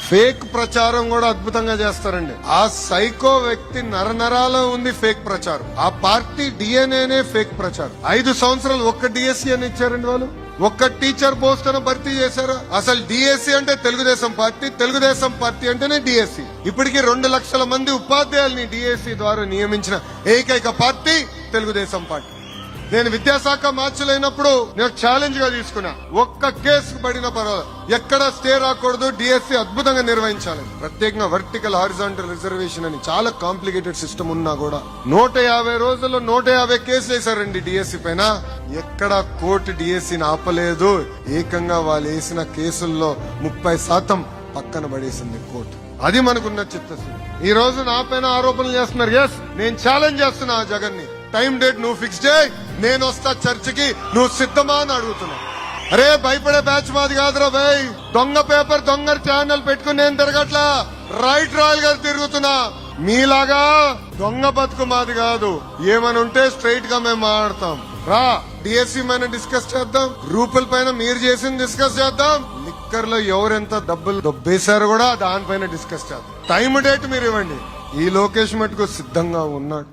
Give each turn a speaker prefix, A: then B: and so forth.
A: Fake ప్రచారం కూడా అద్భుతంగా చేస్తారండి. ఆ సైకో వ్యక్తి నరనరాలో ఉంది ఫేక్ ప్రచారం. ఆ పార్టీ డిఎన్ఏనే ఫేక్ ప్రచారం. 5 సంవత్సరాలు ఒక్క డిఎస్సీ అని ఇచ్చారండి వాళ్ళు. ఒక్క టీచర్ పోస్ట్ అని భర్తీ చేశారు. అసలు డిఎస్సీ అంటే తెలుగుదేశం పార్టీ, తెలుగుదేశం పార్టీ అంటేనే డిఎస్సీ. ఇప్పటికీ 2 లక్షల మంది ఉపాధ్యాయుల్ని డిఎస్సీ ద్వారా నియమించిన ఏకైక పార్టీ తెలుగుదేశం పార్టీ. నేను విద్యాశాఖ మార్చులైనప్పుడు నేను ఛాలెంజ్ గా తీసుకున్నా, ఒక్క కేసు పడిన పర్వాలేదు, ఎక్కడ స్టే రాకూడదు, డిఎస్సీ అద్భుతంగా నిర్వహించాలి. ప్రత్యేకంగా వర్టికల్ హారిజాంటల్ రిజర్వేషన్ అని చాలా కాంప్లికేటెడ్ సిస్టమ్ ఉన్నా కూడా 150 రోజుల్లో 150 కేసులు వేశారండి డిఎస్సీ పైన. ఎక్కడ కోర్టు డిఎస్సీని ఆపలేదు. ఏకంగా వాళ్ళు వేసిన కేసుల్లో 30% పక్కన పడేసింది కోర్టు. అది మనకున్న చిత్తశుద్ధి. ఈ రోజు నా పైన ఆరోపణలు చేస్తున్నారు. ఎస్, నేను ఛాలెంజ్ చేస్తున్నా ఆ జగన్ ని. టైం డేట్ నువ్వు ఫిక్స్ చేయి, నేను వస్తా చర్చికి, నువ్వు సిద్ధమా అని అడుగుతున్నా. అరే భయపడే బ్యాచ్ మాది కాదురా భయ్. దొంగ పేపర్ దొంగ ఛానల్ పెట్టుకుని నేను తిరగట్లా, రైట్ రాయల్ గారు తిరుగుతున్నా. మీలాగా దొంగ బతుకు మాది కాదు. ఏమని ఉంటే స్ట్రైట్ గా మేము మాట్లాడతాం. రా, డిఎస్సీ పైన డిస్కస్ చేద్దాం, గ్రూపుల పైన మీరు చేసింది డిస్కస్ చేద్దాం, లిక్కర్ లో ఎవరెంత డబ్బులు దొబ్బేశారో కూడా దానిపైన డిస్కస్ చేద్దాం. టైం డేట్ మీరు ఇవ్వండి. ఈ లోకేష్ మటుకు సిద్ధంగా ఉన్నాడు.